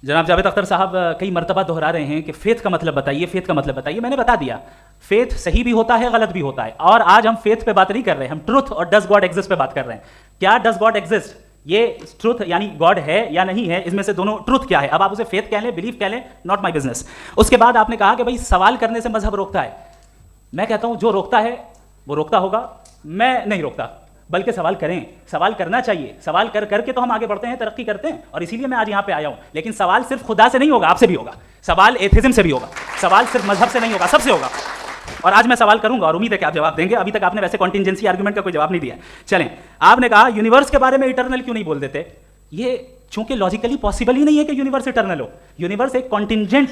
जनाब जावेद अख्तर साहब कई मरतबा दोहरा रहे हैं कि फेथ का मतलब बताइए, फेथ का मतलब बताइए। मैंने बता दिया, फेथ सही भी होता है, गलत भी होता है। और आज हम फेथ पे बात नहीं कर रहे हैं, हम ट्रुथ और डज गॉड एग्जिस्ट पे बात कर रहे हैं। क्या डज गॉड एग्जिस्ट, ये ट्रुथ यानी गॉड है या नहीं है, इसमें से दोनों ट्रुथ क्या है। अब आप उसे फेथ कह लें, बिलीफ कह लें, नॉट माई बिजनेस। उसके बाद आपने कहा कि भाई सवाल करने से मजहब रोकता है। मैं कहता हूं जो रोकता है वो रोकता होगा, मैं नहीं रोकता, बल्कि सवाल करें, सवाल करना चाहिए। सवाल कर करके तो हम आगे बढ़ते हैं, तरक्की करते हैं, और इसीलिए मैं आज यहाँ पे आया हूँ। लेकिन सवाल सिर्फ खुदा से नहीं होगा, आपसे भी होगा। सवाल एथिज्म से भी होगा, सवाल सिर्फ मजहब से नहीं होगा, सबसे होगा। और आज मैं सवाल करूंगा और उम्मीद है कि आप जवाब देंगे। अभी तक आपने वैसे कॉन्टिंजेंसी आर्गुमेंट का कोई जवाब नहीं दिया। चलें, आपने कहा यूनिवर्स के बारे में इटर्नल क्यों नहीं बोल देते। ये चूंकि लॉजिकली पॉसिबल ही नहीं है कि यूनिवर्स इटर्नल हो। यूनिवर्स एक कॉन्टिंजेंट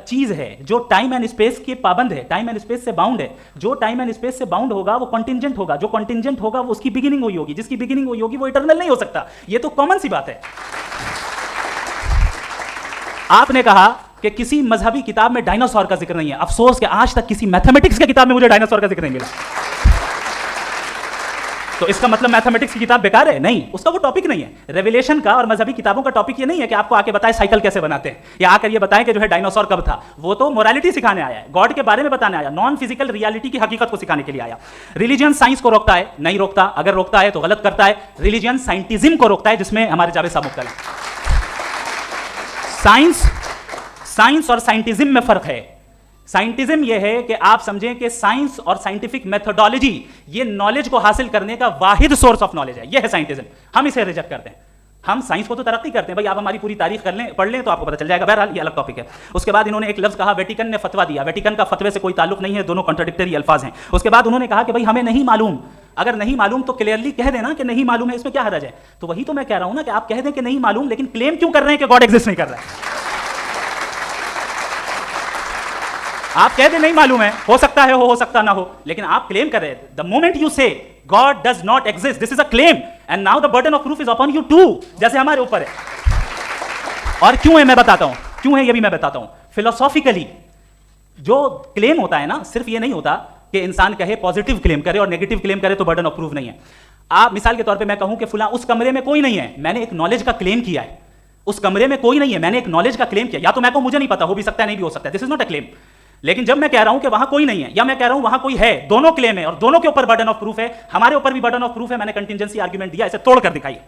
चीज है जो टाइम एंड स्पेस के पाबंद है, टाइम एंड स्पेस से बाउंड है। जो टाइम एंड स्पेस से बाउंड होगा वो कॉन्टिंजेंट होगा, जो कॉन्टिंजेंट होगा वो उसकी बिगिनिंग हुई होगी, जिसकी बिगिनिंग हुई होगी वो इटर्नल नहीं हो सकता। ये तो कॉमन सी बात है। आपने कहा कि किसी मजहबी किताब में डायनासोर का जिक्र नहीं है। अफसोस कि आज तक किसी मैथमेटिक्स की किताब में मुझे डायनासोर का जिक्र नहीं मिला। तो इसका मतलब मैथमेटिक्स की किताब बेकार है? नहीं, उसका वो टॉपिक नहीं है। रेवलेशन का और मजहबी किताबों का टॉपिक ये नहीं है कि आपको आके बताए साइकिल कैसे बनाते हैं, या आकर ये बताएं कि जो है डायनासोर कब था। वो तो मोरालिटी सिखाने आया है, गॉड के बारे में बताने आया, नॉन फिजिकल रियलिटी की हकीकत को सिखाने के लिए आया। रिलीजन साइंस को रोकता है? नहीं रोकता। अगर रोकता है तो गलत करता है। रिलीजन साइंटिज्म को रोकता है, जिसमें हमारे जावेद साहब मुब्तला हैं। साइंस और साइंटिज्म में फर्क है। साइंटिज्म यह है कि आप समझें कि साइंस और साइंटिफिक मेथोडोलॉजी ये नॉलेज को हासिल करने का वाहिद सोर्स ऑफ नॉलेज है। यह है साइंटिज्म। हम इसे रिजेक्ट करते हैं। हम साइंस को तो तरक्की करते हैं। भाई आप हमारी पूरी तारीख कर लें, पढ़ लें तो आपको पता चल जाएगा। बहरहाल ये अलग टॉपिक है। उसके बाद इन्होंने एक लफ्ज कहा, वेटिकन ने फतवा दिया। वेटिकन का फतवे से कोई ताल्लुक नहीं है, दोनों कॉन्ट्राडिक्टरी अल्फाज हैं। उसके बाद उन्होंने कहा कि भाई हमें नहीं मालूम। अगर नहीं मालूम तो क्लियरली कह देना कि नहीं मालूम है, इसमें क्या हर्ज है। तो वही तो मैं कह रहा हूं ना कि आप कह दें कि नहीं मालूम, लेकिन क्लेम क्यों कर रहे हैं कि गॉड एग्जिस्ट नहीं कर रहा है। आप कह दें नहीं मालूम है, हो सकता है हो सकता ना हो, लेकिन आप क्लेम कर रहे हैं। The moment you say God does not exist, this is a claim, and now the burden of proof is upon you to, जैसे हमारे ऊपर है। और क्यों है मैं बताता हूं, क्यों है ये भी मैं बताता हूं। फिलोसॉफिकली जो क्लेम होता है ना, सिर्फ ये नहीं होता कि इंसान कहे पॉजिटिव क्लेम करे और नेगेटिव क्लेम करे तो बर्डन ऑफ प्रूफ नहीं है। आप मिसाल के तौर पे मैं कहूं कि फुला उस कमरे में कोई नहीं है, मैंने एक नॉलेज का क्लेम किया है। उस कमरे में कोई नहीं है, मैंने एक नॉलेज का क्लेम किया। या तो मैं कहूं मुझे नहीं पता, हो भी सकता है नहीं भी हो सकता है, this is not a claim. लेकिन जब मैं कह रहा हूं कि वहां कोई नहीं है, या मैं कह रहा हूं वहां कोई है, दोनों क्लेम है और दोनों के ऊपर बर्डन ऑफ प्रूफ है। हमारे ऊपर भी बर्डन ऑफ प्रूफ है। मैंने कंटिंजेंसी आर्गुमेंट दिया, इसे तोड़ कर दिखाइए।